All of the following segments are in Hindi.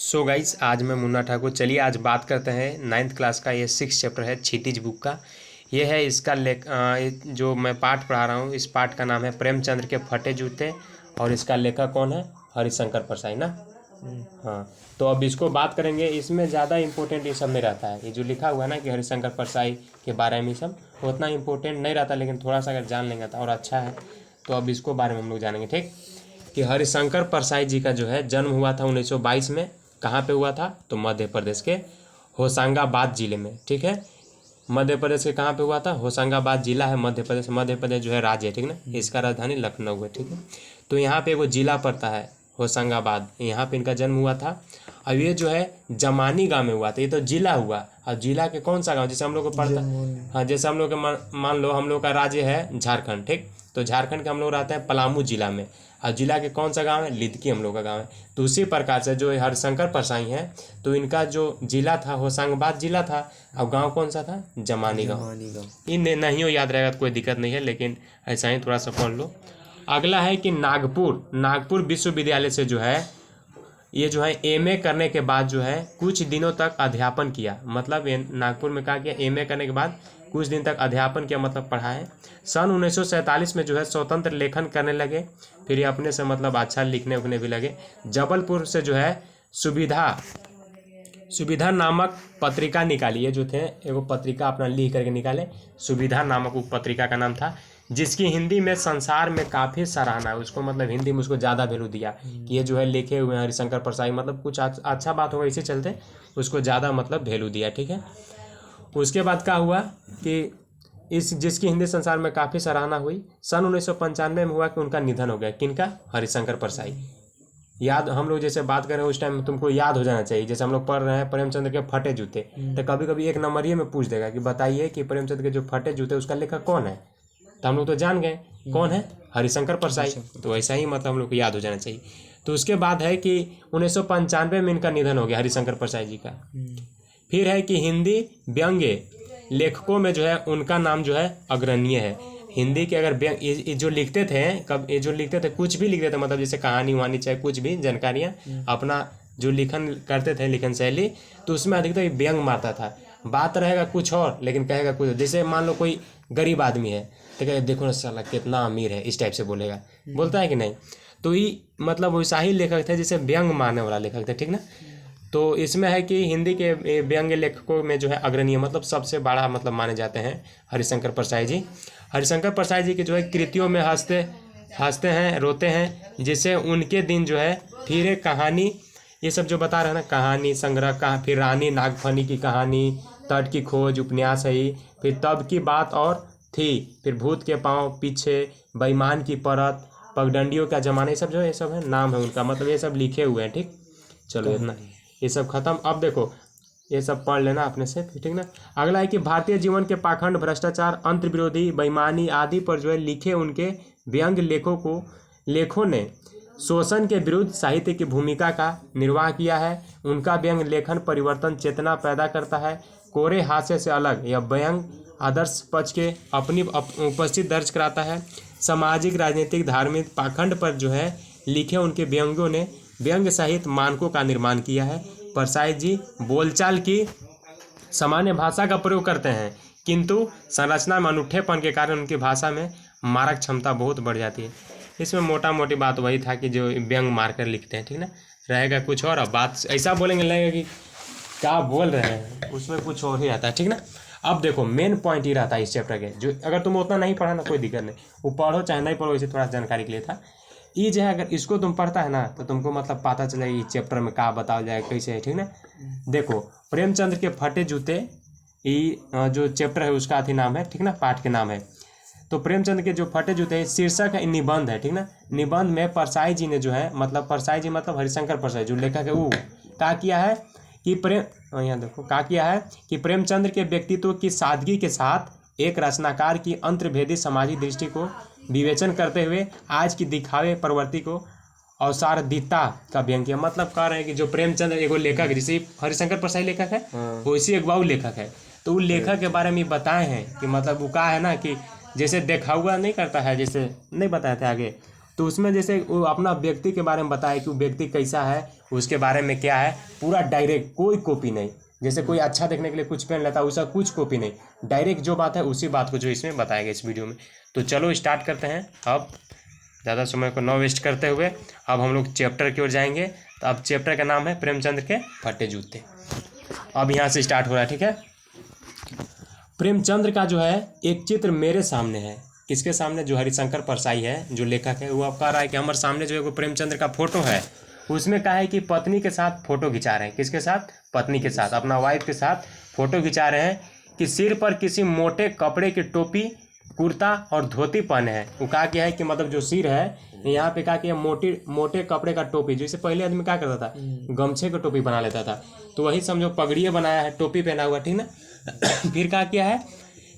सो गाइस, आज मैं मुन्ना ठाकुर। चलिए आज बात करते हैं 9th क्लास का। ये 6 चैप्टर है क्षितिज बुक का। ये है इसका जो मैं पाठ पढ़ा रहा हूँ, इस पाठ का नाम है प्रेमचंद्र के फटे जूते। और इसका लेखक कौन है? हरिशंकर परसाई ना। हाँ, तो अब इसको बात करेंगे। इसमें ज़्यादा इम्पोर्टेंट ये सब नहीं रहता है। ये जो लिखा हुआ है ना कि हरिशंकर परसाई के बारे में, सब उतना इम्पोर्टेंट नहीं रहता, लेकिन थोड़ा सा अगर जान लेंगे तो और अच्छा है। तो अब इसको बारे में हम लोग जानेंगे, ठीक। कि हरिशंकर परसाई जी का जो है जन्म हुआ था 1922 में। कहाँ पे हुआ था? तो मध्य प्रदेश के होशंगाबाद जिले में, ठीक है। मध्य प्रदेश के कहाँ पे हुआ था? होशंगाबाद जिला है मध्य प्रदेश। मध्य प्रदेश जो है राज्य है, ठीक ना। इसका राजधानी लखनऊ है, ठीक है। तो यहाँ पे वो जिला पड़ता है होशंगाबाद, यहाँ पे इनका जन्म हुआ था। अब ये जो है जमानी गांव में हुआ था। ये तो जिला हुआ, और जिला के कौन सा गांव? जैसे हम लोग को पड़ता, हाँ, जैसे हम लोग के मान लो हम लोग का राज्य है झारखंड, ठीक। तो झारखंड के हम लोग रहते हैं पलामू जिला में, और जिला के कौन सा गांव है? लिदकी हम लोग का गांव है। तो उसी प्रकार से जो हरिशंकर परसाई हैं, तो इनका जो जिला था होशंगाबाद जिला था, और गांव कौन सा था? जमानी गांव। इन नहीं हो याद रहेगा तो कोई दिक्कत नहीं है, लेकिन ऐसा ही थोड़ा सा पढ़ लो। अगला है कि नागपुर विश्वविद्यालय से जो है ये जो है एमए करने के बाद जो है कुछ दिनों तक अध्यापन किया। मतलब ये नागपुर में क्या किया? एमए करने के बाद कुछ दिन तक अध्यापन किया, मतलब पढ़ा है। सन 1947 में जो है स्वतंत्र लेखन करने लगे। फिर ये अपने से मतलब अच्छा लिखने उखने भी लगे। जबलपुर से जो है सुविधा नामक पत्रिका निकाली। ये जो थे एगो पत्रिका अपना लिख करके निकाले। सुविधा नामक वो पत्रिका का नाम था, जिसकी हिंदी में संसार में काफ़ी सराहना है। उसको मतलब हिंदी में उसको ज़्यादा वैल्यू दिया कि ये जो है लिखे हुए हैं हरिशंकर परसाई, मतलब कुछ अच्छा बात होगा इसी चलते उसको ज़्यादा मतलब वैल्यू दिया, ठीक है। उसके बाद क्या हुआ कि जिसकी हिंदी संसार में काफ़ी सराहना हुई। सन 1995 में हुआ कि उनका निधन हो गया। किनका? हरिशंकर परसाई। याद हम लोग जैसे बात कर रहे हैं उस टाइम तुमको याद हो जाना चाहिए। जैसे हम लोग पढ़ रहे हैं प्रेमचंद्र के फटे जूते, तो कभी कभी एक नंबरिए में पूछ देगा कि बताइए कि प्रेमचंद्र के जो फटे जूते उसका लेखक कौन है। तो हम लोग तो जान गए कौन है, हरिशंकर परसाई। तो ऐसा ही मतलब हम लोग को याद हो जाना चाहिए। तो उसके बाद है कि 1995 में इनका निधन हो गया हरिशंकर परसाई जी का। फिर है कि हिंदी व्यंग्य लेखकों में जो है उनका नाम जो है अग्रणीय है। हिंदी के अगर ये जो लिखते थे, कब ये जो लिखते थे कुछ भी लिखते थे, मतलब जैसे कहानी वहानी चाहे कुछ भी जानकारियाँ अपना जो लिखन करते थे, लिखन शैली, तो उसमें अधिकतर व्यंग मारता था। बात रहेगा कुछ और लेकिन कहेगा कुछ। जैसे मान लो कोई गरीब आदमी है तो कहे देखो ना साला कितना अमीर है, इस टाइप से बोलेगा, बोलता है कि नहीं। तो ये मतलब वैसा ही लेखक थे जैसे व्यंग मारने वाला लेखक थे, ठीक ना। तो इसमें है कि हिंदी के व्यंग्य लेखकों में जो है अग्रणीय मतलब सबसे बड़ा मतलब माने जाते हैं हरिशंकर परसाई जी। हरिशंकर परसाई जी के जो है कृतियों में हंसते हैं, रोते हैं, जिससे उनके दिन जो है फिर एक कहानी, ये सब जो बता रहे हैं ना, कहानी संग्रह का, फिर रानी नागफनी की कहानी, तट की खोज उपन्यास है ही, फिर तब की बात और थी, फिर भूत के पाँव पीछे, बेईमान की परत, पगडंडियों का जमाना, ये सब जो है, ये सब है नाम है उनका, मतलब ये सब लिखे हुए हैं, ठीक। चलो इतना ये सब खत्म। अब देखो ये सब पढ़ लेना अपने से, ठीक ना। अगला है कि भारतीय जीवन के पाखंड, भ्रष्टाचार, अंतर विरोधी, बेईमानी आदि पर जो है लिखे उनके व्यंग्य लेखों ने शोषण के विरुद्ध साहित्य की भूमिका का निर्वाह किया है। उनका व्यंग्य लेखन परिवर्तन चेतना पैदा करता है। कोरे हास्य से अलग यह व्यंग्य आदर्श पक्ष के अपनी उपस्थिति दर्ज कराता है। सामाजिक, राजनीतिक, धार्मिक पाखंड पर जो है लिखे उनके व्यंग्यों ने व्यंग्य साहित्य मानकों का निर्माण किया है। परसाई जी बोलचाल की सामान्य भाषा का प्रयोग करते हैं, किंतु संरचना में अनूठेपन के कारण उनकी भाषा में मारक क्षमता बहुत बढ़ जाती है। इसमें मोटा मोटी बात वही था कि जो व्यंग मार कर लिखते हैं, ठीक ना। रहेगा कुछ और, अब बात ऐसा बोलेंगे लगेगा कि क्या बोल रहे हैं, उसमें कुछ और ही आता है, ठीक ना। अब देखो मेन पॉइंट ही रहता है इस चैप्टर के, जो अगर तुम उतना नहीं पढ़ा ना कोई दिक्कत नहीं, वो पढ़ो चाहे नहीं पढ़ो, इसे थोड़ा जानकारी के लिए था। ये जो है अगर इसको तुम पढ़ता है ना तो तुमको मतलब पता चलेगा इस चैप्टर में क्या बताया जाए, कैसे है, ठीक ना। देखो प्रेमचंद्र के फटे जूते, ये जो चैप्टर है उसका अथी नाम है, ठीक ना, पाठ के नाम है। तो प्रेमचंद के जो फटे जूते शीर्षक है, निबंध है, ठीक ना। निबंध में परसाई जी ने जो है, मतलब परसाई जी मतलब हरिशंकर परसाई जो लेखक है, वो क्या किया है कि यहाँ देखो क्या किया है कि प्रेमचंद्र के व्यक्तित्व की सादगी के साथ एक रचनाकार की अंतर्भेदी सामाजिक दृष्टि को विवेचन करते हुए आज की दिखावे प्रवृत्ति को अवसारदीता का व्यंग किया। मतलब कह रहे हैं कि जो प्रेमचंद्र एगो लेखक है, जैसे हरिशंकर परसाई लेखक है, वैसे एक बाबू लेखक है। तो वो लेखक के बारे में बताए हैं कि मतलब वो कहा है ना कि जैसे देखा हुआ नहीं करता है, जैसे नहीं बताए थे आगे, तो उसमें जैसे वो अपना व्यक्ति के बारे में बताया कि वो व्यक्ति कैसा है, उसके बारे में क्या है, पूरा डायरेक्ट, कोई कॉपी नहीं। जैसे कोई अच्छा देखने के लिए कुछ पहन लेता है, उसका कुछ कॉपी नहीं, डायरेक्ट जो बात है उसी बात को जो इसमें बताया गया इस वीडियो में। तो चलो स्टार्ट करते हैं। अब ज़्यादा समय को न वेस्ट करते हुए अब हम लोग चैप्टर की ओर जाएंगे। तो अब चैप्टर का नाम है प्रेमचंद के फटे जूते। अब यहाँ से स्टार्ट हो रहा है, ठीक है। प्रेमचंद का जो है एक चित्र मेरे सामने है। किसके सामने? जो हरिशंकर परसाई है, जो लेखक है, वो अब कह रहा है कि हमारे सामने जो है वो प्रेमचंद का फोटो है। उसमें कहा है कि पत्नी के साथ फोटो खिंचा रहे हैं। किसके साथ? पत्नी के साथ, अपना वाइफ के साथ फोटो खिंचा रहे हैं कि सिर पर किसी मोटे कपड़े की टोपी, कुर्ता और धोती पहने हैं। वो कहा क्या है कि मतलब जो सिर है यहाँ पे कहा कि मोटे कपड़े का टोपी, जैसे पहले आदमी क्या करता था, गमछे का टोपी बना लेता था, तो वही समझो पगड़िए बनाया है, टोपी पहना हुआ, ठीक ना। फिर कहा क्या है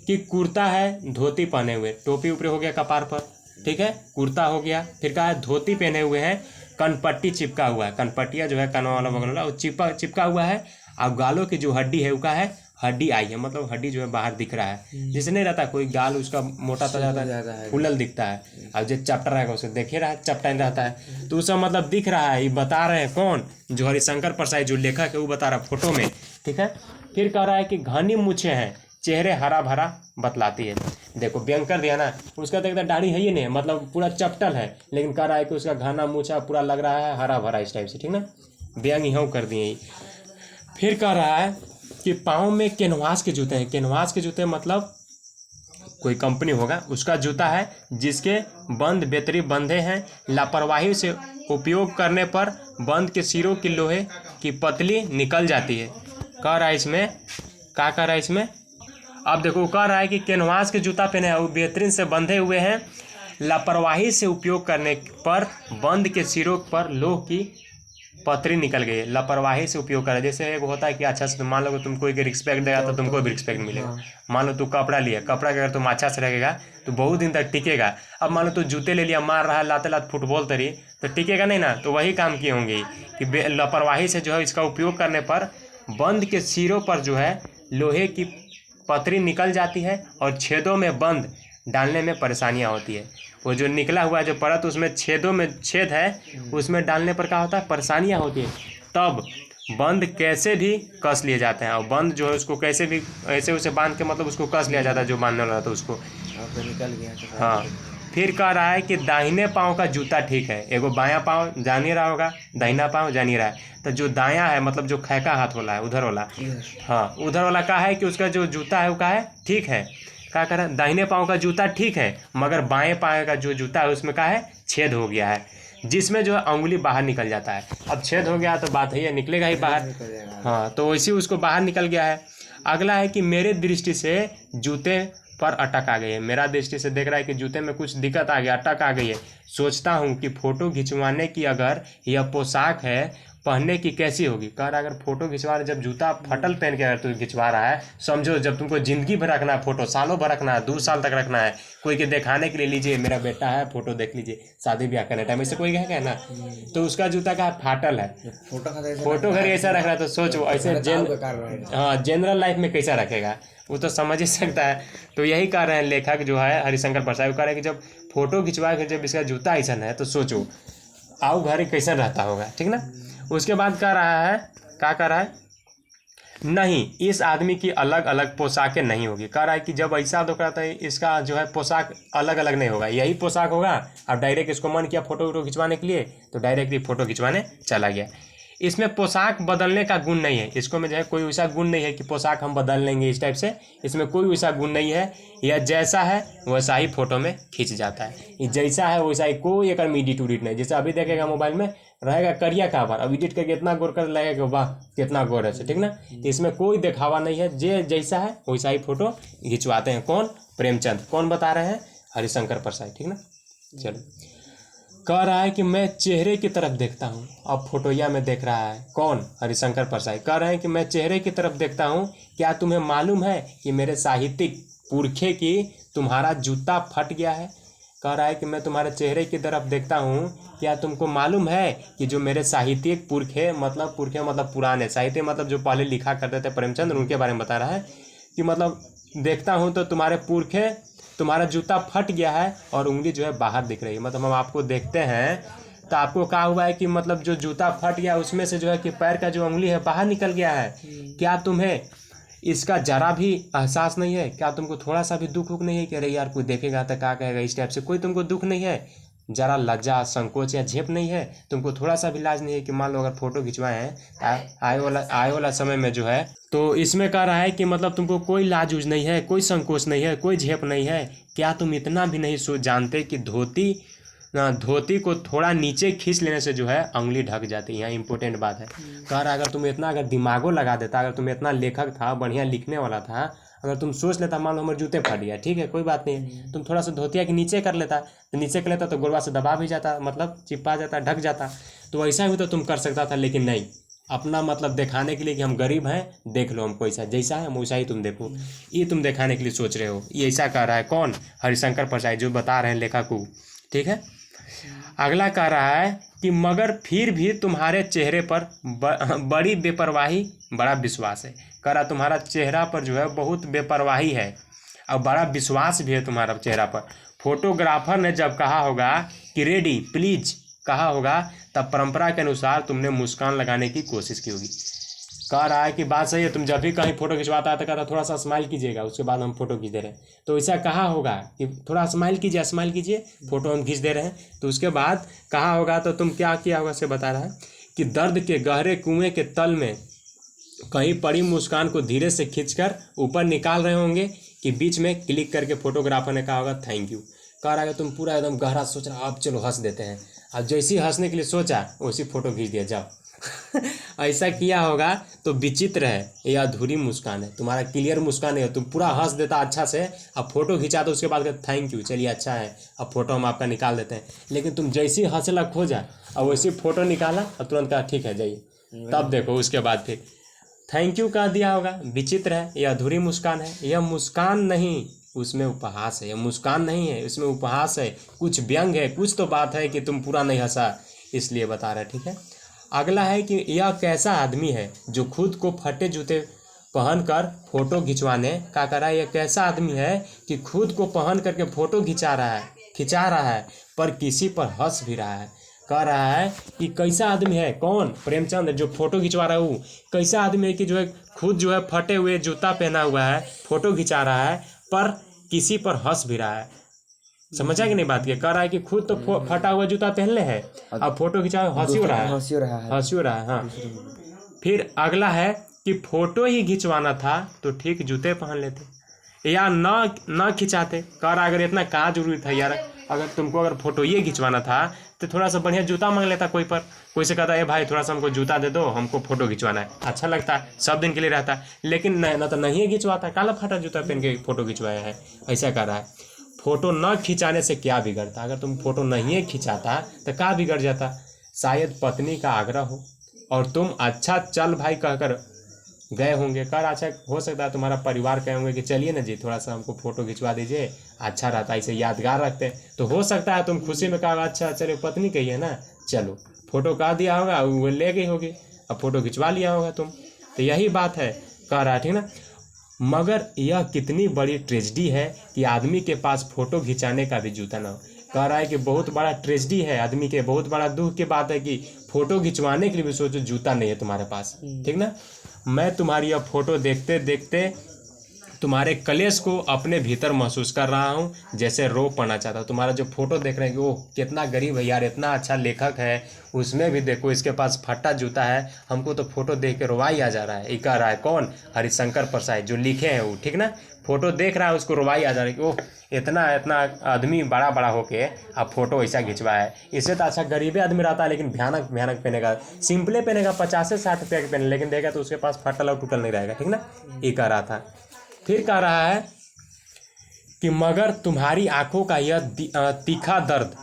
कि कुर्ता है, धोती पहने हुए, टोपी ऊपर हो गया कपार पर, ठीक है, कुर्ता हो गया। फिर कहा है धोती पहने हुए हैं, कनपट्टी चिपका हुआ है, कनपट्टिया जो है कनवा वाला बगल वाला, वो चिपका हुआ है। और गालों की जो हड्डी है वो का है, हड्डी आई है, मतलब हड्डी जो है बाहर दिख रहा है। जैसे नहीं रहता कोई गाल उसका मोटा तो जाता है, फूलल दिखता है, और जो चपटा रहेगा उसे देखे रहा है, चपटा नहीं रहता है, तो उसका मतलब दिख रहा है। ये बता रहे हैं कौन? जो हरिशंकर परसाई जो लेखक है वो बता रहा है फोटो में, ठीक है। फिर कह रहा है कि घनी मूछें हैं, चेहरे हरा भरा बतलाती है। देखो व्यंग कर दिया ना, उसका तो एकदम दाढ़ी है ही नहीं, मतलब पूरा चपटल है, लेकिन कह रहा है कि उसका घना मूछा पूरा लग रहा है हरा भरा इस टाइप से, ठीक ना। व्यंग यहाँ कर दिए। फिर कह रहा है कि पाँव में कैनवास के जूते हैं। कैनवास के जूते मतलब कोई कंपनी होगा उसका जूता है, जिसके बंद बेतरी बंधे हैं, लापरवाही से उपयोग करने पर बंद के सिरों की लोहे की पतली निकल जाती है। कह रहा है इसमें, क्या कह रहा है इसमें? अब देखो कह रहा है कि कैनवास के जूता पहने हैं, वो बेहतरीन से बंधे हुए हैं, लापरवाही से उपयोग करने पर बंद के सिरों पर लोह की पतरी निकल गई है। लापरवाही से उपयोग कर, जैसे एक होता है कि अच्छा से मान लो तुम कोई रिस्पेक्ट देगा तो तुमको भी रिस्पेक्ट मिलेगा। मान लो तू कपड़ा लिया, कपड़ा के अगर तुम अच्छा से रखेगा तो बहुत दिन तक टिकेगा। अब मान लो तू जूते ले लिया, मार रहा है लाते लात फुटबॉल तरी, तो टिकेगा नहीं ना। तो वही काम किए होंगे कि लापरवाही से जो है इसका उपयोग करने पर बंद के सिरों पर जो है लोहे की पतरी निकल जाती है और छेदों में बंद डालने में परेशानियां होती है। वो जो निकला हुआ जो परत उसमें छेदों में छेद है, उसमें डालने पर क्या होता है, परेशानियां होती है। तब बंद कैसे भी कस लिए जाते हैं, और बंद जो है उसको कैसे भी ऐसे उसे बांध के मतलब उसको कस लिया जाता है, जो बांधने वाला था उसको। निकल गया। हाँ। फिर कह रहा है कि दाहिने पाँव का जूता ठीक है। एगो बायां पाँव जान ही रहा होगा, दाहिना पाँव जान ही रहा है, तो जो दायां है मतलब जो खैका हाथ वाला है, उधर वाला, हाँ उधर वाला का है कि उसका जो जूता है वो का है ठीक है। क्या कर रहा है? दाहिने पाँव का जूता ठीक है, मगर बाएं पाँव का जो जूता है उसमें क्या है, छेद हो गया है, जिसमें जो है अंगुली बाहर निकल जाता है। अब छेद हो गया तो बात है, निकलेगा ही बाहर। हाँ, तो वैसे उसको बाहर निकल गया है। अगला है कि मेरे दृष्टि से जूते पर अटक आ गई है। मेरा दृष्टि से देख रहा है कि जूते में कुछ दिक्कत आ गया, अटक आ गई है। सोचता हूँ कि फ़ोटो खिंचवाने की अगर यह पोशाक है पहनने की कैसी होगी। कह रहा अगर फोटो खिंचवा रहे, जब जूता फटल पहन के अगर तू खिंचवा रहा है, समझो जब तुमको ज़िंदगी भर रखना है फोटो, सालों भर रखना है, 2 साल तक रखना है, कोई के दिखाने के लिए लीजिए मेरा बेटा है फोटो देख लीजिए, शादी ब्याह करने टाइम ऐसे कोई कहेगा ना, तो उसका जूता का फाटल है, फोटो घर ऐसा रख रहा है, तो सोचो ऐसे हाँ जनरल लाइफ में कैसा रखेगा, वो तो समझ ही सकता है। तो यही कह रहे हैं लेखक जो है हरिशंकर परसाई, कह रहे हैं कि जब फोटो खिंचवा के जब इसका जूता ऐसा है तो सोचो आओ घर कैसा रहता होगा, ठीक ना। उसके बाद कह रहा है, क्या कह रहा है, नहीं इस आदमी की अलग अलग पोशाकें नहीं होगी। कह रहा है कि जब ऐसा तो कहता है इसका जो है पोशाक अलग अलग नहीं होगा, यही पोशाक होगा। अब डायरेक्ट इसको मन किया फोटो वोटो खिंचवाने के लिए तो डायरेक्ट ही फोटो खिंचवाने चला गया। इसमें पोशाक बदलने का गुण नहीं है, इसको में जो है कोई वैसा गुण नहीं है कि पोशाक हम बदल लेंगे इस टाइप से, इसमें कोई वैसा गुण नहीं है। यह जैसा है वैसा ही फोटो में खींच जाता है, ये जैसा है वैसा ही, कोई एक एडिट उडिट नहीं। जैसे अभी देखेगा मोबाइल में रहेगा करिया काबर, अब एडिट करके इतना गोर कर लगेगा वाह कितना गोर है, ठीक ना। तो इसमें कोई दिखावा नहीं है, जे जैसा है वैसा ही फोटो खिंचवाते हैं। कौन? प्रेमचंद। कौन बता रहे हैं? हरिशंकर परसाई, ठीक ना। चलो, कह रहा है कि मैं चेहरे की तरफ देखता हूँ। अब फोटोया में देख रहा है कौन? हरिशंकर परसाई। कह रहे हैं कि मैं चेहरे की तरफ देखता हूँ, क्या तुम्हें मालूम है कि मेरे साहित्यिक पुरखे की तुम्हारा जूता फट गया है। कह रहा है कि मैं तुम्हारे चेहरे की तरफ देखता हूँ, क्या तुमको मालूम है कि जो मेरे साहित्यिक पुरखे मतलब पुराने साहित्य मतलब जो पहले लिखा करते थे प्रेमचंद, उनके बारे में बता रहा है कि मतलब देखता हूँ तो तुम्हारे पुरखे तुम्हारा जूता फट गया है और उंगली जो है बाहर दिख रही है, मतलब हम आपको देखते हैं तो आपको क्या हुआ है कि मतलब जो जूता फट गया उसमें से जो है कि पैर का जो उंगली है बाहर निकल गया है। क्या तुम्हें इसका जरा भी एहसास नहीं है? क्या तुमको थोड़ा सा भी दुख उख नहीं है कि अरे यार कोई देखेगा तो क्या कहेगा, इस टाइप से कोई तुमको दुख नहीं है? जरा लज्जा, संकोच या झेप नहीं है तुमको? थोड़ा सा भी लाज नहीं है कि मान लो अगर फोटो खिंचवाए हैं आए वाला समय में जो है, तो इसमें कह रहा है कि मतलब तुमको कोई लाज उज नहीं है, कोई संकोच नहीं है, कोई झेप नहीं है? क्या तुम इतना भी नहीं जानते कि धोती को थोड़ा नीचे खींच लेने से जो है उंगली ढक जाती है? यहाँ इंपॉर्टेंट बात है। कह रहा अगर तुम इतना अगर दिमागो लगा देता, अगर तुम इतना लेखक था, बढ़िया लिखने वाला था, अगर तुम सोच लेता मान लो हमारे जूते फट गया, ठीक है कोई बात नहीं, तुम थोड़ा सा धोतिया के नीचे कर लेता, तो नीचे कर लेता तो गोलवा से दबा भी जाता, मतलब चिपा जाता, ढक जाता, तो ऐसा भी तो तुम कर सकता था। लेकिन नहीं, अपना मतलब दिखाने के लिए कि हम गरीब हैं, देख लो हमको ऐसा, जैसा है हम वैसा ही तुम देखो, ये तुम दिखाने के लिए सोच रहे हो। ये ऐसा कह रहा है कौन? हरिशंकर प्रसाद, जो बता रहे हैं लेखक को, ठीक है। अगला कह रहा है कि मगर फिर भी तुम्हारे चेहरे पर बड़ी बेपरवाही, बड़ा विश्वास है। कह रहा तुम्हारा चेहरा पर जो है बहुत बेपरवाही है और बड़ा विश्वास भी है तुम्हारा चेहरा पर। फोटोग्राफर ने जब कहा होगा कि रेडी प्लीज कहा होगा, तब परंपरा के अनुसार तुमने मुस्कान लगाने की कोशिश की होगी। कह रहा है कि बात सही है, तुम जब भी कहीं फोटो खिंचवाता है तो कहता थोड़ा सा स्माइल कीजिएगा, उसके बाद हम फोटो खींच दे रहे हैं। तो ऐसा कहा होगा कि थोड़ा स्माइल कीजिए, फोटो हम खींच दे रहे हैं। तो उसके बाद कहा होगा तो तुम क्या किया होगा, से बता रहा है कि दर्द के गहरे कुएं के तल में कहीं पड़ी मुस्कान को धीरे से खींचकर ऊपर निकाल रहे होंगे कि बीच में क्लिक करके फोटोग्राफर ने कहा होगा थैंक यू। कह रहा है तुम पूरा एकदम गहरा सोच रहा, अब चलो हंस देते हैं। अब जैसे ही हंसने के लिए सोचा वैसी फोटो खींच दिया, जाओ। ऐसा किया होगा तो विचित्र है, ये अधूरी मुस्कान है, तुम्हारा क्लियर मुस्कान है। तुम पूरा हंस देता अच्छा से, अब फोटो खिंचा तो उसके बाद कहते थैंक यू, चलिए अच्छा है, अब फोटो हम आपका निकाल देते हैं। लेकिन तुम जैसे ही हंसला खोजा और वैसे फोटो निकाला और तुरंत कहा ठीक है जाइए, तब देखो उसके बाद फिर थैंक यू कह दिया होगा। विचित्र है, यह अधूरी मुस्कान है, यह मुस्कान नहीं उसमें उपहास है, यह मुस्कान नहीं है उसमें उपहास है, कुछ व्यंग है, कुछ तो बात है कि तुम पूरा नहीं हंसा, इसलिए बता रहे, ठीक है। अगला है कि यह कैसा आदमी है जो खुद को फटे जूते पहनकर फोटो खिंचवाने का कर रहा है। यह कैसा आदमी है कि खुद को पहन करके फोटो खिंचा रहा है पर किसी पर हंस भी रहा है। कह रहा है कि कैसा आदमी है, कौन? प्रेमचंद, जो फोटो खिंचवा रहा है वो कैसा आदमी है कि जो है खुद जो है फटे हुए जूता पहना हुआ है, फोटो खिंचा रहा है पर किसी पर हंस भी रहा है। समझा कि नहीं बात? के कह रहा है कि खुद तो फटा हुआ जूता पहन ले है, अब फोटो खिंचा हंसी हो रहा है। हाँ, फिर अगला है कि फोटो ही खिंचवाना था तो ठीक जूते पहन लेते या न खिंचाते। कह रहा अगर इतना कहाँ जरूरी था यार, अगर तुमको अगर फोटो ये खिंचवाना था तो थोड़ा सा बढ़िया जूता मांग लेता कोई से कहता है भाई थोड़ा सा हमको जूता दे दो, हमको फोटो खिंचवाना है, अच्छा लगता है, सब दिन के लिए रहता है। लेकिन न तो नहीं खिंचवाता, काला फटा जूता पहन के फोटो खिंचवाया है, ऐसा कर रहा है। फोटो न खिंचाने से क्या बिगड़ता? अगर तुम फोटो नहीं खिंचाता तो क्या बिगड़ जाता? शायद पत्नी का आग्रह हो और तुम अच्छा चल भाई कहकर गए होंगे। कर अच्छा हो सकता है तुम्हारा परिवार कहे होंगे कि चलिए ना जी थोड़ा सा हमको फोटो खिंचवा दीजिए, अच्छा रहता है, इसे यादगार रखते हैं। तो हो सकता है तुम खुशी में कहा अच्छा चलो, पत्नी कही है ना, चलो फोटो कहा दिया होगा, वो ले गई होगी, अब फोटो खिंचवा लिया होगा तुम। तो यही बात है, कह रहा है, ठीक ना। मगर यह कितनी बड़ी ट्रेजेडी है कि आदमी के पास फोटो खिंचाने का भी जूता ना हो। कह रहा है कि बहुत बड़ा ट्रेजेडी है आदमी के, बहुत बड़ा दुख की बात है कि फोटो खिंचवाने के लिए भी सोचो जूता नहीं है तुम्हारे पास, ठीक ना। मैं तुम्हारी यह फोटो देखते देखते तुम्हारे कलेश को अपने भीतर महसूस कर रहा हूँ, जैसे रो पड़ना चाहता हूँ। तुम्हारा जो फोटो देख रहे हैं कि वो कितना गरीब है यार, इतना अच्छा लेखक है, उसमें भी देखो इसके पास फटा जूता है, हमको तो फोटो देख के रोवाई आ जा रहा है। ये कह रहा है कौन? हरिशंकर प्रसाद, जो लिखे हैं वो, ठीक ना। फोटो देख रहा है उसको रोवाई आ जा रहा है कि ओह इतना इतना आदमी बड़ा बड़ा होके अब फोटो ऐसा खिंचवाया है। इससे तो अच्छा गरीबे आदमी रहता है, लेकिन भयानक भयानक पहनेगा, सिंपले पहनेगा, 50 से 60 रुपये के पहने, लेकिन देगा तो उसके पास फटल और टूटल नहीं रहेगा, ठीक ना। ये कह रहा था। फिर कह रहा है कि मगर तुम्हारी आंखों का यह तीखा दर्द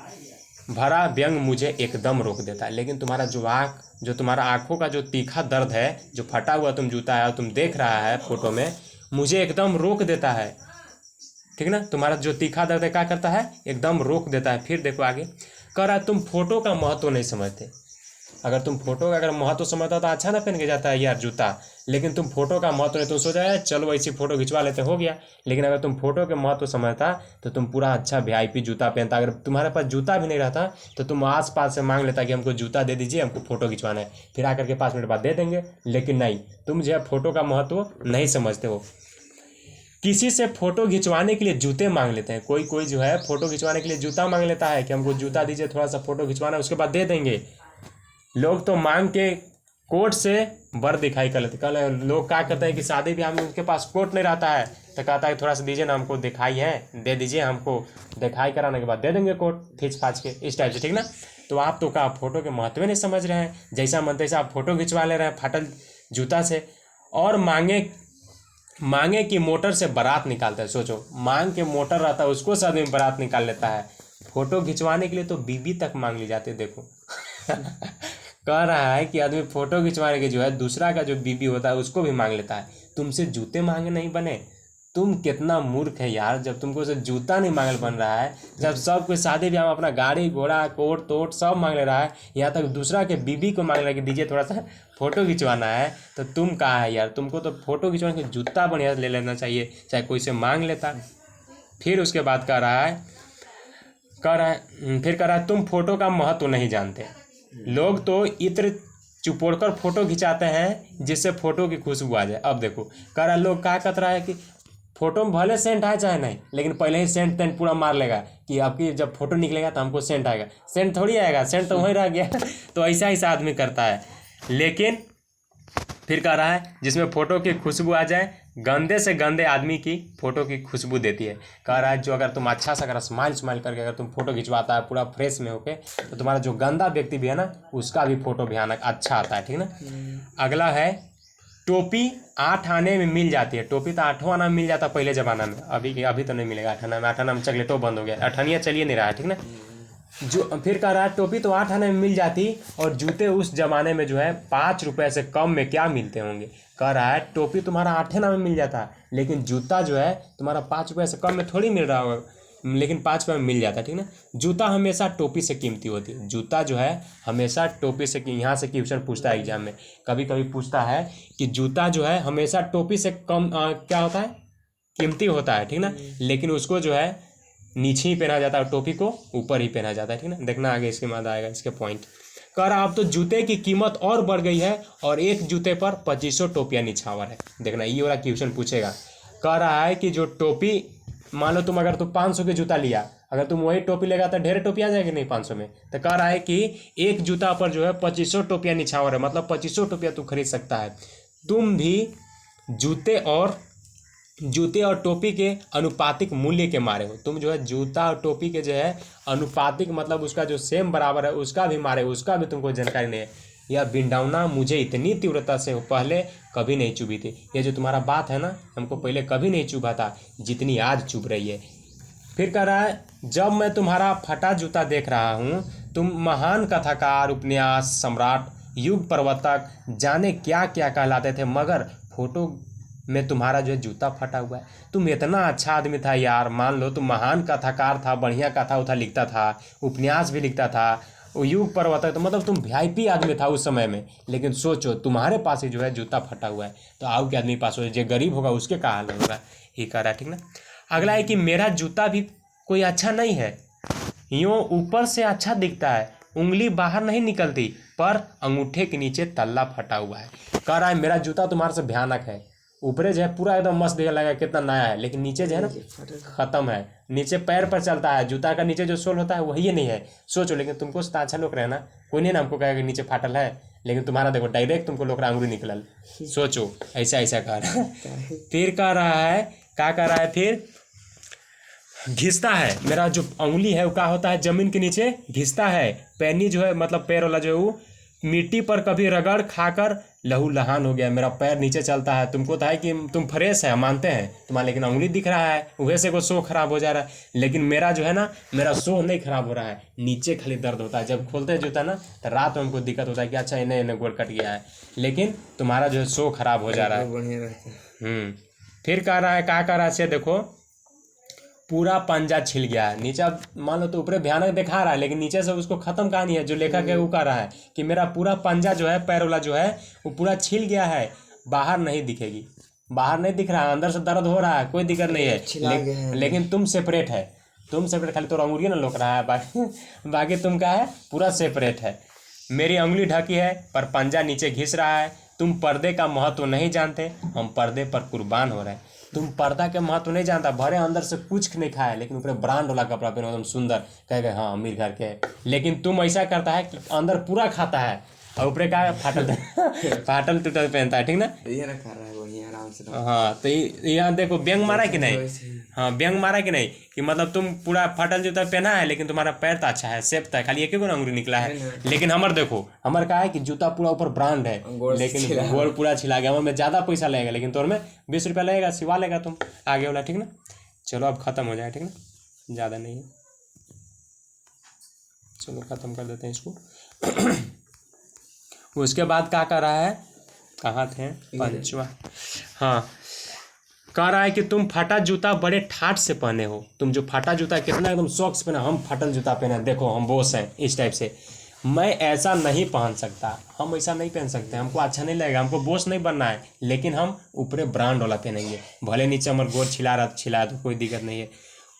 भरा व्यंग मुझे एकदम रोक देता है। लेकिन तुम्हारा जो तुम्हारा आंखों का जो तीखा दर्द है, जो फटा हुआ तुम जूता है और तुम देख रहा है फोटो में, मुझे एकदम रोक देता है, ठीक ना। तुम्हारा जो तीखा दर्द है क्या करता है? एकदम रोक देता है। फिर देखो आगे, कह रहा है तुम फोटो का महत्व नहीं समझते। अगर तुम फोटो का अगर महत्व समझता तो अच्छा ना पहन के जाता है यार जूता, लेकिन तुम फोटो का महत्व नहीं, तुम सोचा है चलो ऐसी फोटो खिंचवा लेते हो गया। लेकिन अगर तुम फोटो के महत्व समझता तो तुम पूरा अच्छा वीआईपी जूता पहनता। अगर तुम्हारे पास जूता भी नहीं रहता तो तुम आस पास से मांग लेता कि हमको जूता दे दीजिए, हमको फोटो खिंचवाना है, फिर आकर के 5 मिनट बाद दे देंगे। लेकिन नहीं, तुम जो है फोटो का महत्व नहीं समझते हो। किसी से फोटो खिंचवाने के लिए जूते मांग लेते हैं, कोई कोई जो है फोटो खिंचवाने के लिए जूता मांग लेता है कि हमको जूता दीजिए, थोड़ा सा फोटो खिंचवाना है, उसके बाद दे देंगे। लोग तो मांग के कोट से बर दिखाई कर लेते। कल लोग क्या कहते हैं कि शादी ब्याह में उनके पास कोट नहीं रहता है तो कहता है थोड़ा सा दीजिए ना, हमको दिखाई है, दे दीजिए, हमको दिखाई कराने के बाद दे देंगे कोट खींच फाच के, इस टाइप से, ठीक ना। तो आप तो क्या फोटो के महत्व नहीं समझ रहे हैं, जैसा मन तैसा आप फोटो खिंचवा ले रहे हैं फाटल जूता से। और मांगे कि मोटर से बारात निकालता है। सोचो, मांग के मोटर रहता है उसको से आदमी बारात निकाल लेता है, फोटो खिंचवाने के लिए तो बीबी तक मांग ली जाती है। देखो कह रहा है कि आदमी फोटो खिंचवाने के जो है दूसरा का जो बीबी होता है उसको भी मांग लेता है। तुमसे जूते मांगे नहीं बने, तुम कितना मूर्ख है यार, जब तुमको से जूता नहीं मांगल बन रहा है, जब सब कोई शादी ब्याह में अपना गाड़ी घोड़ा कोट तोट सब मांग ले रहा है, यहाँ तक दूसरा के बीबी को मांग रहा है कि दीजिए थोड़ा सा फोटो खिंचवाना है, तो तुम कहाँ है यार। तुमको तो फोटो खिंचवाने के जूता बढ़िया ले लेना चाहिए, चाहे कोई से मांग लेता। फिर उसके बाद कह रहा है तुम फोटो का महत्व नहीं जानते। लोग तो इत्र चुपोड़कर फोटो खिंचाते हैं जिससे फोटो की खुशबू आ जाए। अब देखो कह रहा है, लोग क्या कहता रहा है कि फोटो में भले सेंट आए चाहे नहीं, लेकिन पहले ही सेंट टेंट पूरा मार लेगा कि आपकी जब फोटो निकलेगा तो हमको सेंट आएगा। सेंट थोड़ी आएगा, सेंट तो वहीं रह गया तो ऐसा आदमी करता है। लेकिन फिर कह रहा है जिसमें फोटो की खुशबू आ जाए, गंदे से गंदे आदमी की फोटो की खुशबू देती है। कह रहा है जो अगर तुम अच्छा सा अगर स्माइल करके अगर तुम फोटो खिंचवाता है पूरा फ्रेश में होके, तो तुम्हारा जो गंदा व्यक्ति भी है ना उसका भी फोटो भयानक अच्छा आता है, ठीक ना। अगला है टोपी 8 आने में मिल जाती है। टोपी तो 8वां आना में मिल जाता पहले ज़माना में, अभी तो नहीं मिलेगा 8 आना में। 8 आना में चॉकलेटो बंद हो गया, 8 चलिए नहीं रहा है, ठीक ना। जो फिर कह रहा है टोपी तो 8 आने में मिल जाती, और जूते उस जमाने में जो है 5 रुपये से कम में क्या मिलते होंगे। कह रहा है टोपी तुम्हारा 8 आने में मिल जाता है, लेकिन जूता जो है तुम्हारा 5 रुपये से कम में थोड़ी मिल रहा होगा, लेकिन 5 रुपये में मिल जाता है, ठीक ना। जूता हमेशा टोपी से कीमती होती है। जूता जो है हमेशा टोपी से, यहाँ से क्वेश्चन पूछता है एग्जाम में, कभी कभी पूछता है कि जूता जो है हमेशा टोपी से कम क्या होता है, कीमती होता है, ठीक ना। लेकिन उसको जो है नीचे ही पहना जाता है, टोपी को ऊपर ही पहना जाता है, ठीक ना। देखना आगे इसके बाद आएगा इसके पॉइंट। कह रहा अब तो जूते की कीमत और बढ़ गई है और एक जूते पर 2500 टोपियाँ निछावर है। देखना ये वाला क्वेश्चन पूछेगा। कह रहा है कि जो टोपी, मान लो तुम अगर तुम 500 के जूता लिया, अगर तुम वही टोपी लेगा तो ढेर टोपी आ जाएगी नहीं 500 में। तो कह रहा है कि एक जूता पर जो है 2500 टोपियाँ निछावर है, मतलब 2500 टोपियाँ तू खरीद सकता है। तुम भी जूते और टोपी के अनुपातिक मूल्य के मारे हो। तुम जो है जूता और टोपी के जो है अनुपातिक, मतलब उसका जो सेम बराबर है उसका भी मारे, उसका भी तुमको जानकारी नहीं है। यह बिंडौना मुझे इतनी तीव्रता से पहले कभी नहीं चुभी थी। ये जो तुम्हारा बात है ना, हमको पहले कभी नहीं चुभा था जितनी आज चुभ रही है। फिर कह रहा है जब मैं तुम्हारा फटा जूता देख रहा हूँ, तुम महान कथाकार, उपन्यास सम्राट, युग प्रवर्तक, जाने क्या क्या कहलाते थे, मगर फोटो में तुम्हारा जो है जूता फटा हुआ है। तुम इतना अच्छा आदमी था यार, मान लो तुम महान कथाकार था, बढ़िया कथा उथा लिखता था, उपन्यास भी लिखता था, वो युग पर्वत है, तो मतलब तुम वीआईपी आदमी था उस समय में। लेकिन सोचो तुम्हारे पास ही जो है जूता फटा हुआ है, तो आओ के आदमी पास हो, जो गरीब होगा उसके क्या हाल होगा, ये कह रहा है, ठीक ना। अगला है कि मेरा जूता भी कोई अच्छा नहीं है, यूँ ऊपर से अच्छा दिखता है, उंगली बाहर नहीं निकलती, पर अंगूठे के नीचे तल्ला फटा हुआ है। कह रहा है मेरा जूता तुम्हारे से भयानक है, ऊपरे जो है पूरा एकदम मस्त दिखने लगा कितना नया है, लेकिन नीचे जो है ना खत्म है, नीचे पैर पर चलता है, जूता का नीचे जो सोल होता है वही नहीं है। सोचो, लेकिन तुमको अच्छा लोग रहे ना, कोई नहीं ना हमको कहेगा नीचे फाटल है, लेकिन तुम्हारा देखो डायरेक्ट तुमको लोग अंगुली निकलल। सोचो ऐसा कह रहा है। फिर कह रहा है क्या कह रहा है, फिर घिसता है, मेरा जो उंगली है वो क्या होता है जमीन के नीचे घिसता है, पैनी जो है मतलब पैर वाला जो है वो मिट्टी पर कभी रगड़ खाकर लहू लहान हो गया, मेरा पैर नीचे चलता है। तुमको था है कि तुम फ्रेश है, मानते हैं तुम्हारा, लेकिन उंगली दिख रहा है, वैसे से को शो खराब हो जा रहा है। लेकिन मेरा जो है ना, मेरा शो नहीं खराब हो रहा है, नीचे खाली दर्द होता है। जब खोलते हैं जूता ना तो रात में हमको दिक्कत होता है कि अच्छा इन्हें गोड़ कट गया है, लेकिन तुम्हारा जो है शो खराब हो जा रहा है। फिर कह रहा है क्या कह रहा है, देखो पूरा पंजा छिल गया है नीचे। अब मान लो तो ऊपर भयानक दिखा रहा है, लेकिन नीचे से उसको खत्म कहानी है। जो लेखक है वो कह रहा है कि मेरा पूरा पंजा जो है, पैर वाला जो है वो पूरा छिल गया है, बाहर नहीं दिखेगी, बाहर नहीं दिख रहा है, अंदर से दर्द हो रहा है, कोई दिक्कत नहीं है, लेकिन तुम सेपरेट है, तुम सेपरेट, खाली तो अंगुलियाँ ना लोक रहा है, बाकी तुम क्या है, पूरा सेपरेट है। मेरी अंगुली ढकी है पर पंजा नीचे घिस रहा है। तुम पर्दे का महत्व नहीं जानते, हम पर्दे पर कुर्बान हो रहे हैं। तुम पर्दा के महत्व नहीं जानता, भरे अंदर से कुछ नहीं खाए, लेकिन ऊपर ब्रांड वाला कपड़ा पहनो, एकदम सुंदर, कह गए हाँ अमीर घर के। लेकिन तुम ऐसा करता है कि अंदर पूरा खाता है और ऊपर का फाटल फाटल टूटल पहनता है, ठीक ना। ये ना खा रहा है वही आराम से। हाँ तो यहाँ देखो व्यंग मारा कि नहीं, हाँ व्यंग मारा कि नहीं, कि मतलब तुम पूरा फाटल जूता पहना है लेकिन तुम्हारा पैर तो अच्छा है, सेफ था, खाली एक ही अंगुली निकला है। लेकिन हमार देखो, हमार का है कि जूता पूरा ऊपर ब्रांड है, लेकिन गोड़ पूरा छिला गया। हमें ज़्यादा पैसा लगेगा, लेकिन तोर में 20 रुपया लगेगा, सिवा लेगा तुम आगे वाला, ठीक ना। चलो अब ख़त्म हो जाए, ठीक ना, ज़्यादा नहीं है, चलो ख़त्म कर देते हैं इसको। उसके बाद क्या कर रहा है, कहाँ थे, पंचवा, हाँ, कह रहा है कि तुम फटा जूता बड़े ठाट से पहने हो। तुम जो फटा जूता कितना एकदम शौक से पहना, हम फटल जूता पहने, देखो हम बोस हैं, इस टाइप से। मैं ऐसा नहीं पहन सकता, हम ऐसा नहीं पहन सकते, हमको अच्छा नहीं लगेगा, हमको बोस नहीं बनना है, लेकिन हम ऊपरे ब्रांड वाला पहनेंगे, भले नीचे हमारे गोर छिला तो कोई दिक्कत नहीं है।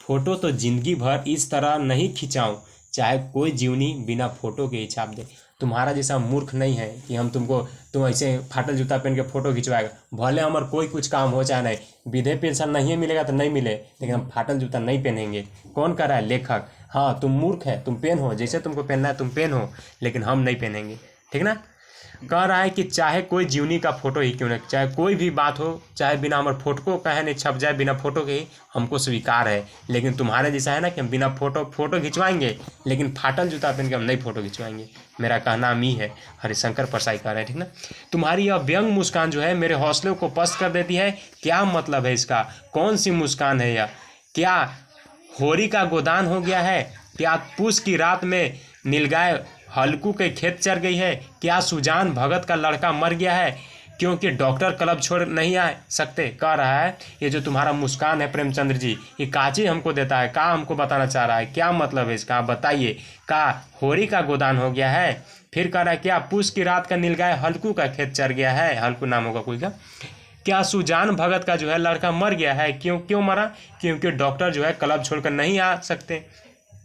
फोटो तो जिंदगी भर इस तरह नहीं खिंचाऊँ, चाहे कोई जीवनी बिना फोटो के ही छाप दे। तुम्हारा जैसा मूर्ख नहीं है कि हम तुम ऐसे फाटल जूता पहन के फोटो खिंचवाएगा, भले हमारा कोई कुछ काम हो चाहे नहीं, विधे पेंशन नहीं मिलेगा तो नहीं मिले, लेकिन हम फाटल जूता नहीं पहनेंगे। कौन कर रहा है, लेखक। हाँ तुम मूर्ख है, तुम पहनो जैसे तुमको पहनना है तुम पहनो, लेकिन हम नहीं पहनेंगे, ठीक ना। कह रहा है कि चाहे कोई जीवनी का फोटो ही क्यों ना, चाहे कोई भी बात हो, चाहे बिना हमारे फोटो को कहे नहीं छप जाए, बिना फोटो के ही हमको स्वीकार है। लेकिन तुम्हारे जैसा है ना कि हम बिना फोटो खिंचवाएंगे, लेकिन फाटल जूता पहन के हम नहीं फोटो खिंचवाएंगे। मेरा कहना मी है, हरिशंकर परसाई कह रहे हैं, ठीक ना। तुम्हारी यह व्यंग मुस्कान जो है मेरे हौसले को पस्त कर देती है। क्या मतलब है इसका, कौन सी मुस्कान है यह, क्या होरी का गोदान हो गया है, क्या पूस की रात में नीलगाय हल्कू के खेत चर गई है, क्या सुजान भगत का लड़का मर गया है क्योंकि डॉक्टर क्लब छोड़ नहीं आ सकते। कह रहा है ये जो तुम्हारा मुस्कान है प्रेमचंद्र जी, ये काची हमको देता है, का हमको बताना चाह रहा है, क्या मतलब है इसका, आप बताइए। का होरी का गोदान हो गया है, फिर कह रहा है क्या पूस की रात का नीलगाय हल्कू का खेत चर गया है, हल्कू नाम होगा कोई का, क्या सुजान भगत का जो है लड़का मर गया है, क्यों मरा, क्योंकि डॉक्टर जो है क्लब छोड़कर नहीं आ सकते,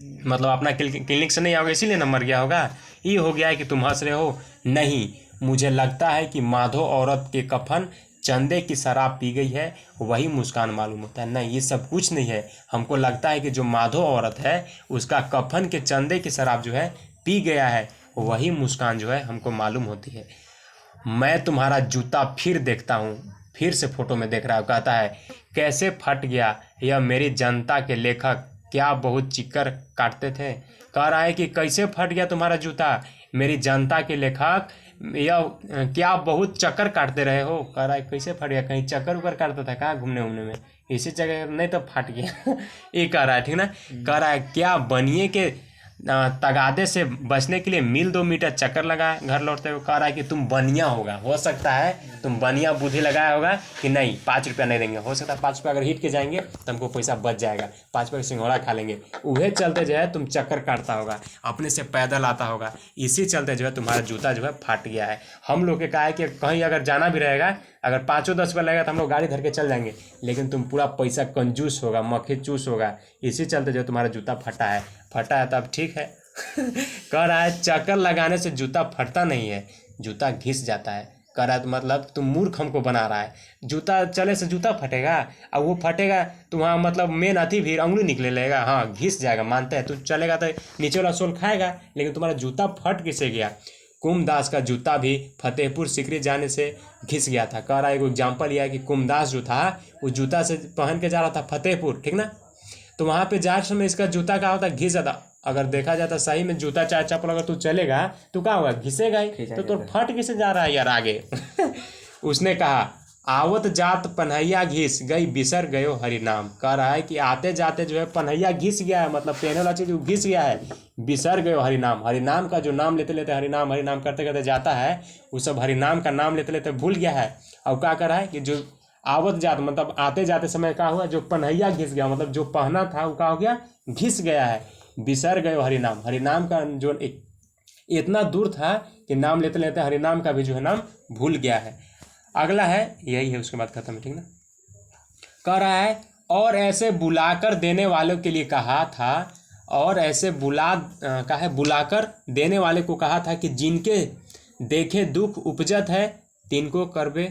मतलब अपना क्लिनिक से नहीं आओगे इसीलिए न मर गया होगा। ये हो गया है कि तुम हंस रहे हो। नहीं, मुझे लगता है कि माधो औरत के कफन चंदे की शराब पी गई है, वही मुस्कान मालूम होता है। नहीं, ये सब कुछ नहीं है, हमको लगता है कि जो माधो औरत है उसका कफन के चंदे की शराब जो है पी गया है, वही मुस्कान जो है हमको मालूम होती है। मैं तुम्हारा जूता फिर देखता हूँ, फिर से फोटो में देख रहा है, कहता है कैसे फट गया यह मेरी जनता के लेखक, क्या बहुत चिक्कर काटते थे। कह रहा है कि कैसे फट गया तुम्हारा जूता मेरी जनता के लेखक, यह क्या बहुत चक्कर काटते रहे हो। कह रहा है कैसे फट गया, कहीं चक्कर उकर काटता था कहाँ घूमने उमने में, इसी जगह नहीं तो फट गया। ये कह रहा है, ठीक ना। कह रहा है क्या बनिए के तगादे से बचने के लिए मील 2 मीटर चक्कर लगाया घर लौटते हुए। कह रहा है कि तुम बनिया होगा, हो सकता है तुम बनिया बुद्धि लगाया होगा कि नहीं 5 रुपया नहीं देंगे, हो सकता है 5 रुपया अगर हिट के जाएंगे तो हमको पैसा बच जाएगा, 5 रुपये सिंघोड़ा खा लेंगे, उहे चलते जो है तुम चक्कर काटता होगा, अपने से पैदल आता होगा, इसी चलते जो है तुम्हारा जूता जो है फट गया है। हम लोग के कहा है कि कहीं अगर जाना भी रहेगा, अगर 5-10 रुपया लगेगा तो हम लोग गाड़ी धर के चल जाएंगे, लेकिन तुम पूरा पैसा कंजूस होगा, मक्खी चूस होगा, इसी चलते जो तुम्हारा जूता फटा है तब ठीक है। कह रहा है चक्कर लगाने से जूता फटता नहीं है, जूता घिस जाता है। कह रहा है मतलब तुम मूर्ख हमको बना रहा है, जूता चले से जूता फटेगा, अब वो फटेगा तो वहाँ मतलब मेन अथी भी अंगुली निकले लगेगा, हाँ घिस जाएगा, मानते हैं। तू चलेगा तो नीचे वाला सोल खाएगा, लेकिन तुम्हारा जूता फट किसे गया। कुमदास का जूता भी फतेहपुर सिकरी जाने से घिस गया था। कह रहा है एक एग्जाम्पल यह है कि कुमदास जो था वो जूता से पहन के जा रहा था फतेहपुर, ठीक ना, तो वहाँ पे जाते समय इसका जूता क्या होता घिस जाता। अगर देखा जाता सही में जूता चाहे चप्पल अगर तू चलेगा तो क्या होगा, घिसेगा ही, तो फट किसे जा रहा है यार आगे। उसने कहा आवत जात पन्हैया घिस गई बिसर गयो हरि नाम। कह रहा है कि आते जाते जो है पन्हैया घिस गया है, मतलब पहने वाला चीज घिस गया है, बिसर गयो हरि नाम। हरि नाम का जो नाम लेते लेते हरि नाम करते करते जाता है, वो सब हरि नाम का नाम लेते लेते भूल गया है। और क्या कर रहा है कि जो आवत जात मतलब आते जाते समय क्या हुआ, जो पन्हैया घिस गया, मतलब जो पहना था वो क्या हो गया, घिस गया है। बिसर गए हरिनाम, हरिनाम का जो इतना दूर था कि नाम लेते लेते हरिनाम का भी जो है नाम भूल गया है। अगला है यही है, उसके बाद खत्म है, ठीक ना। कह रहा है और ऐसे बुलाकर देने वालों के लिए कहा था, और ऐसे का है बुलाकर देने वाले को कहा था कि जिनके देखे दुख उपजत है तिनको करबे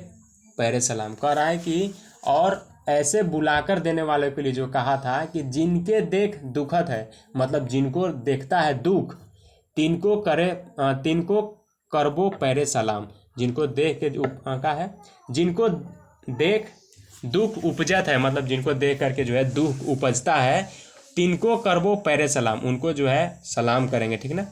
पैरे सलाम। कह रहा है कि और ऐसे बुलाकर देने वालों के लिए जो कहा था कि जिनके देख दुखत है, मतलब जिनको देखता है दुख, तिनको करबो पैरे सलाम। जिनको देख के का है, जिनको देख दुख उपजत है, मतलब जिनको देख करके जो है दुख उपजता है, तिनको करबो पैरे सलाम, उनको जो है सलाम करेंगे, ठीक ना,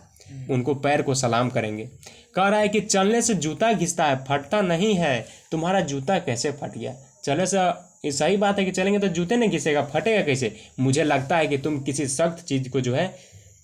उनको पैर को सलाम करेंगे। कह रहा है कि चलने से जूता घिसता है फटता नहीं है, तुम्हारा जूता कैसे फट गया। चलने से ये सही बात है कि चलेंगे तो जूते नहीं घिसेगा, फटेगा कैसे। मुझे लगता है कि तुम किसी सख्त चीज़ को जो है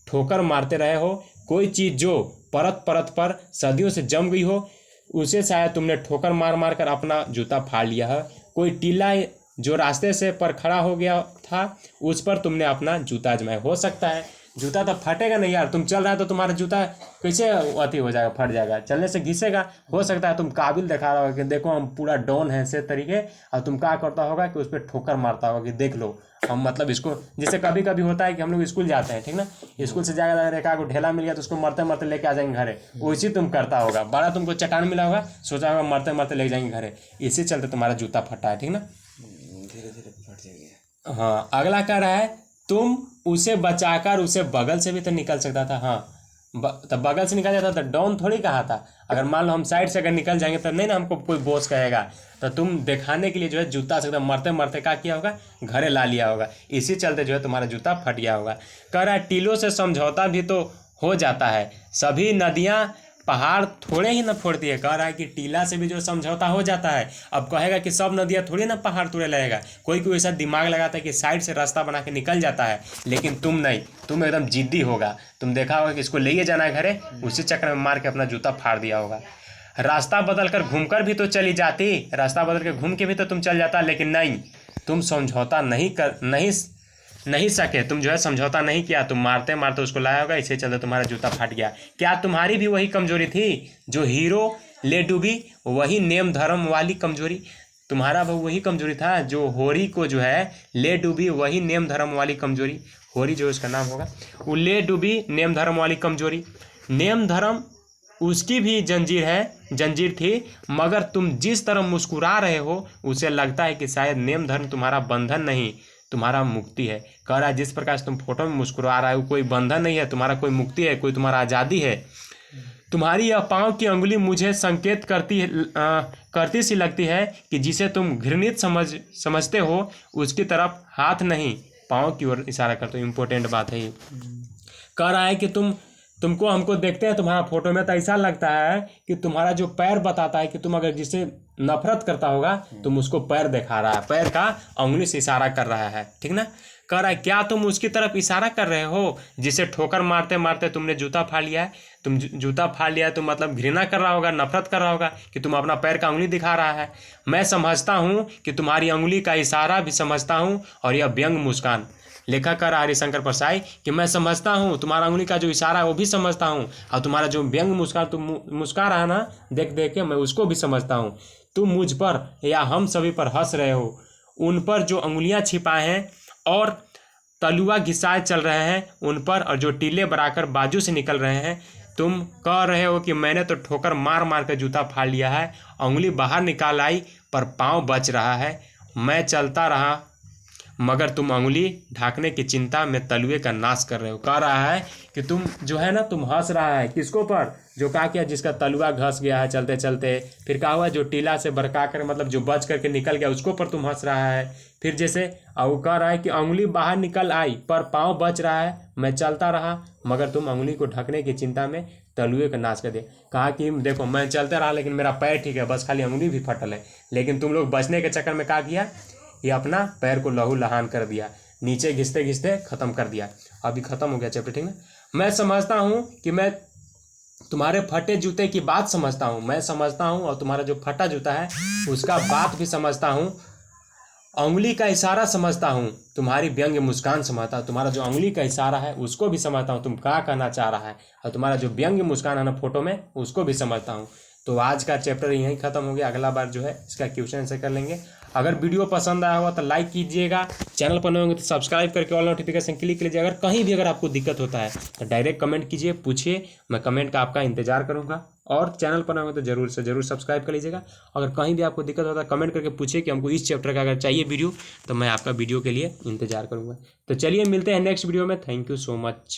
ठोकर मारते रहे हो, कोई चीज़ जो परत परत पर सदियों से जम गई हो उसे शायद तुमने ठोकर मार मार कर अपना जूता फाड़ लिया है। कोई टीला जो रास्ते से पर खड़ा हो गया था उस पर तुमने अपना जूता आजमाया। हो सकता है जूता तो फटेगा नहीं यार, तुम चल रहा है तो तुम्हारा जूता कैसे अति हो जाएगा, फट जाएगा, चलने से घिसेगा। हो सकता है तुम काबिल दिखा रहा होगा कि देखो हम पूरा डॉन है ऐसे तरीके, और तुम क्या करता होगा कि उस पर ठोकर मारता होगा कि देख लो हम मतलब इसको, जैसे कभी कभी होता है कि हम लोग स्कूल जाते हैं, ठीक ना, स्कूल से जाकर अगर एक ढेला मिल गया तो उसको मरते मरते लेके आ जाएंगे घरे, वैसे तुम करता होगा। बड़ा तुमको चट्टान मिला होगा, सोचा होगा मरते मरते ले जाएंगे घरे, इसी चलते तुम्हारा जूता फटा है, ठीक ना। धीरे धीरे फट जाएगा। हाँ, अगला कह रहा है तुम उसे बचाकर उसे बगल से भी तो निकल सकता था। हाँ, तब बगल से निकल जाता तो डॉन थोड़ी कहा था। अगर मान लो हम साइड से अगर निकल जाएंगे तो नहीं ना हमको कोई बॉस कहेगा। तो तुम दिखाने के लिए जो है जूता से एकदम मरते मरते क्या किया होगा, घरे ला लिया होगा, इसी चलते जो है तुम्हारा जूता फट गया होगा। कह रहा है टीलों से समझौता भी तो हो जाता है, सभी नदियाँ पहाड़ थोड़े ही ना फोड़ती है। कह रहा है कि टीला से भी जो समझौता हो जाता है। अब कहेगा कि सब नदियाँ थोड़ी ना पहाड़ तोड़े लगेगा, कोई कोई ऐसा दिमाग लगाता है कि साइड से रास्ता बना के निकल जाता है, लेकिन तुम नहीं, तुम एकदम जिद्दी होगा। तुम देखा होगा कि इसको ले जाना है घरे, उसी चक्कर में मार के अपना जूता फाड़ दिया होगा। रास्ता बदल कर घूमकर भी तो चली जाती, रास्ता बदल के घूम के भी तो तुम चल जाता, लेकिन नहीं, तुम समझौता नहीं सके, तुम जो है समझौता नहीं किया, तुम मारते मारते उसको लाया होगा, इसे चलते तुम्हारा जूता फट गया। क्या तुम्हारी भी वही कमजोरी थी जो हीरो ले डूबी, वही नेम धर्म वाली कमजोरी। तुम्हारा वही कमजोरी था जो होरी को जो है ले डूबी, वही नेम धर्म वाली कमजोरी। होरी जो उसका नाम होगा, वो ले डूबी नेम धर्म वाली कमजोरी। नेम धर्म उसकी भी जंजीर थी, मगर तुम जिस तरह मुस्कुरा रहे हो उसे लगता है कि शायद नेम धर्म तुम्हारा बंधन नहीं, तुम्हारा मुक्ति है। कह रहा है जिस प्रकार से तुम फोटो में मुस्कुरा रहे हो कोई बंधन नहीं है, तुम्हारा कोई मुक्ति है, कोई तुम्हारा आज़ादी है। तुम्हारी यह पाँव की अंगुली मुझे संकेत करती सी लगती है कि जिसे तुम घृणित समझते हो उसकी तरफ हाथ नहीं पाँव की ओर इशारा करते हो। इम्पोर्टेंट बात है ये। कह रहा है कि तुमको हमको देखते हैं तुम्हारा फोटो में तो ऐसा लगता है कि तुम्हारा जो पैर बताता है कि तुम अगर जिससे नफरत करता होगा तुम उसको पैर दिखा रहा है, पैर का अंगुली से इशारा कर रहा है, ठीक ना। कह रहा है क्या तुम उसकी तरफ इशारा कर रहे हो जिसे ठोकर मारते मारते तुमने जूता फाड़ लिया है। तुम जूता फाड़ लिया है तो मतलब घृणा कर रहा होगा, नफरत कर रहा होगा कि तुम अपना पैर का अंगुली दिखा रहा है। मैं समझता हूँ कि तुम्हारी अंगुली का इशारा भी समझता हूँ, और यह व्यंग मुस्कान। लेखक कर हरिशंकर परसाई कि मैं समझता हूँ तुम्हारा अंगुली का जो इशारा है वो भी समझता हूँ, और तुम्हारा जो व्यंग मुस्कान तुम मुस्का रहा है ना देख देख के, मैं उसको भी समझता हूँ। तुम मुझ पर या हम सभी पर हंस रहे हो, उन पर जो अंगुलियाँ छिपाए हैं और तलुआ घिसाए चल रहे हैं उन पर, और जो टीले बराकर बाजू से निकल रहे हैं। तुम कह रहे हो कि मैंने तो ठोकर मार मार कर जूता फाड़ लिया है, अंगुली बाहर निकाल आई पर पाँव बच रहा है। मैं चलता रहा मगर तुम अंगुली ढाकने की चिंता में तलुए का नाश कर रहे हो। कह रहा है कि तुम जो है ना तुम हंस रहा है किसको पर, जो कहा क्या जिसका तलुआ घस गया है चलते चलते, फिर कहा हुआ जो टीला से बरका कर मतलब जो बच करके निकल गया उसको पर तुम हंस रहा है। फिर जैसे वो कह रहा है कि अंगुली बाहर निकल आई पर पाँव बच रहा है, मैं चलता रहा मगर तुम अंगुली को ढकने की चिंता में तलुए का नाश कर दिया। कहा कि देखो मैं चलते रहा लेकिन मेरा पैर ठीक है, बस खाली अंगुली भी फटल है, लेकिन तुम लोग बचने के चक्कर में क्या किया, ये अपना पैर को लहू लहान कर दिया, नीचे घिसते घिसते ख़त्म कर दिया। अभी ख़त्म हो गया चैप्टर, ठीक है। मैं समझता हूँ कि मैं तुम्हारे फटे जूते की बात समझता हूँ, मैं समझता हूँ, और तुम्हारा जो फटा जूता है उसका बात भी समझता हूँ। उंगली का इशारा समझता हूँ, तुम्हारी व्यंग्य मुस्कान समझता हूँ। तुम्हारा जो उंगली का इशारा है उसको भी समझता हूँ, तुम क्या कहना चाह रहा है, और तुम्हारा जो व्यंग्य मुस्कान है ना फोटो में उसको भी समझता हूँ। तो आज का चैप्टर यहीं ख़त्म हो गया। अगला बार जो है इसका क्वेश्चन आंसर कर लेंगे। अगर वीडियो पसंद आया हुआ तो लाइक कीजिएगा, चैनल पर नए होंगे तो सब्सक्राइब करके ऑल नोटिफिकेशन क्लिक कीजिए। अगर कहीं भी अगर आपको दिक्कत होता है तो डायरेक्ट कमेंट कीजिए, पूछिए, मैं कमेंट का आपका इंतजार करूँगा। और चैनल पर नए होंगे तो जरूर से जरूर सब्सक्राइब कर लीजिएगा। अगर कहीं भी आपको दिक्कत होता है कमेंट करके पूछिए कि हमको इस चैप्टर का अगर चाहिए वीडियो, तो मैं आपका वीडियो के लिए इंतजार करूँगा। तो चलिए मिलते हैं नेक्स्ट वीडियो में। Thank you so much.